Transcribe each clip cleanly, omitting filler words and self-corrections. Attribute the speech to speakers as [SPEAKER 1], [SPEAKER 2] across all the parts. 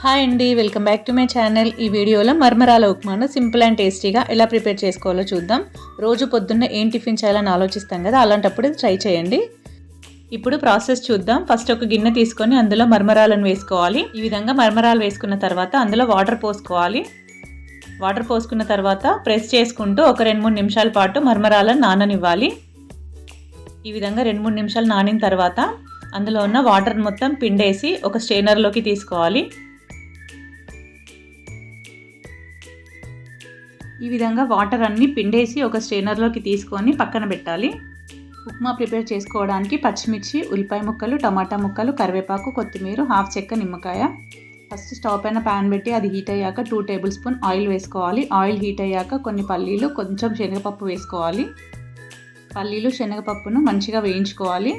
[SPEAKER 1] Hi అండి, welcome back to my channel. ఈ వీడియోలో మరమరాల ఉప్మాను సింపుల్ అండ్ టేస్టీగా ఎలా ప్రిపేర్ చేసుకోవాలో చూద్దాం. రోజు పొద్దున్న ఏం టిఫిన్ చేయాలని ఆలోచిస్తాం కదా, అలాంటప్పుడు ట్రై చేయండి. ఇప్పుడు ప్రాసెస్ చూద్దాం. ఫస్ట్ ఒక గిన్నె తీసుకొని అందులో మరమరాలను వేసుకోవాలి. ఈ విధంగా మరమరాలు వేసుకున్న తర్వాత అందులో వాటర్ పోసుకోవాలి. వాటర్ పోసుకున్న తర్వాత ప్రెస్ చేసుకుంటూ ఒక 2-3 నిమిషాల పాటు మరమరాలను నాననివ్వాలి. ఈ విధంగా 2-3 నిమిషాలు నానిన తర్వాత అందులో ఉన్న వాటర్ మొత్తం పిండేసి ఒక స్ట్రైనర్లోకి తీసుకోవాలి. ఈ విధంగా వాటర్ అన్నీ పిండేసి ఒక స్ట్రైనర్లోకి తీసుకొని పక్కన పెట్టాలి. ఉప్మా ప్రిపేర్ చేసుకోవడానికి పచ్చిమిర్చి, ఉల్లిపాయ ముక్కలు, టమాటా ముక్కలు, కరివేపాకు, కొత్తిమీర, హాఫ్ చెక్క నిమ్మకాయ. ఫస్ట్ స్టవ్ పైన ప్యాన్ పెట్టి అది హీట్ అయ్యాక 2 టేబుల్ స్పూన్ ఆయిల్ వేసుకోవాలి. ఆయిల్ హీట్ అయ్యాక కొన్ని పల్లీలు, కొంచెం శనగపప్పు వేసుకోవాలి. పల్లీలు శనగపప్పును మంచిగా వేయించుకోవాలి.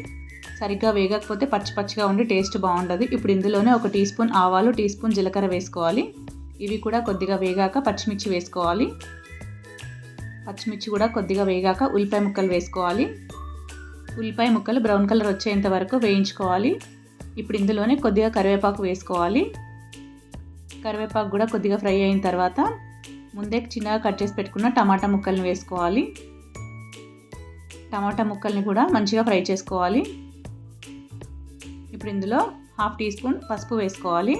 [SPEAKER 1] సరిగ్గా వేగకపోతే పచ్చిగా ఉండి టేస్ట్ బాగుండదు. ఇప్పుడు ఇందులోనే 1 టీ స్పూన్ ఆవాలు, టీ స్పూన్ జీలకర్ర వేసుకోవాలి. ఇవి కూడా కొద్దిగా వేగాక పచ్చిమిర్చి వేసుకోవాలి. పచ్చిమిర్చి కూడా కొద్దిగా వేగాక ఉల్లిపాయ ముక్కలు వేసుకోవాలి. ఉల్లిపాయ ముక్కలు బ్రౌన్ కలర్ వచ్చేంత వరకు వేయించుకోవాలి. ఇప్పుడు ఇందులోనే కొద్దిగా కరివేపాకు వేసుకోవాలి. కరివేపాకు కూడా కొద్దిగా ఫ్రై అయిన తర్వాత ముందే చిన్నగా కట్ చేసి పెట్టుకున్న టమాటా ముక్కల్ని వేసుకోవాలి. టమాటా ముక్కల్ని కూడా మంచిగా ఫ్రై చేసుకోవాలి. ఇప్పుడు ఇందులో హాఫ్ టీ స్పూన్ పసుపు వేసుకోవాలి.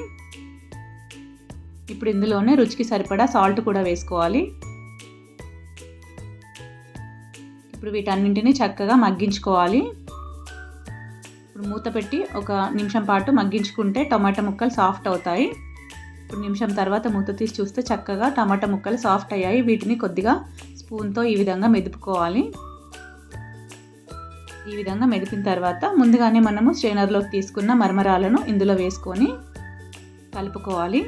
[SPEAKER 1] ఇప్పుడు ఇందులోనే రుచికి సరిపడా సాల్ట్ కూడా వేసుకోవాలి. ఇప్పుడు వీటన్నింటినీ చక్కగా మగ్గించుకోవాలి. ఇప్పుడు మూత పెట్టి 1 నిమిషం పాటు మగ్గించుకుంటే టమాటా ముక్కలు సాఫ్ట్ అవుతాయి. ఇప్పుడు నిమిషం తర్వాత మూత తీసి చూస్తే చక్కగా టమాటా ముక్కలు సాఫ్ట్ అయ్యాయి. వీటిని కొద్దిగా స్పూన్తో ఈ విధంగా మెదుపుకోవాలి. ఈ విధంగా మెదిపిన తర్వాత ముందుగానే మనము స్ట్రైనర్లోకి తీసుకున్న మరమరాలను ఇందులో వేసుకొని కలుపుకోవాలి.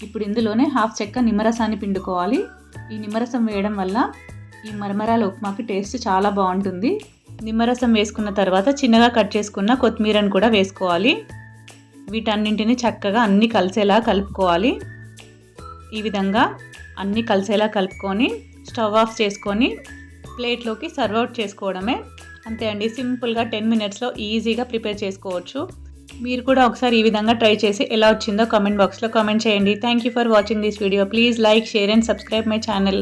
[SPEAKER 1] ఇప్పుడు ఇందులోనే హాఫ్ చెక్క నిమ్మరసాన్ని పిండుకోవాలి. ఈ నిమ్మరసం వేయడం వల్ల ఈ మరమరాల ఉప్మాకి టేస్ట్ చాలా బాగుంటుంది. నిమ్మరసం వేసుకున్న తర్వాత చిన్నగా కట్ చేసుకున్న కొత్తిమీరను కూడా వేసుకోవాలి. వీటన్నింటినీ చక్కగా అన్నీ కలిసేలా కలుపుకోవాలి. ఈ విధంగా అన్నీ కలిసేలా కలుపుకొని స్టవ్ ఆఫ్ చేసుకొని ప్లేట్లోకి సర్వ్ అవుట్ చేసుకోవడమే. అంతే అండి, సింపుల్గా 10 మినిట్స్లో ఈజీగా ప్రిపేర్ చేసుకోవచ్చు. మీరు కూడా ఒకసారి ఈ విధంగా ట్రై చేసి ఎలా వచ్చిందో కామెంట్ బాక్స్లో కామెంట్ చేయండి. Thank you for watching this video. Please like, share and subscribe my channel.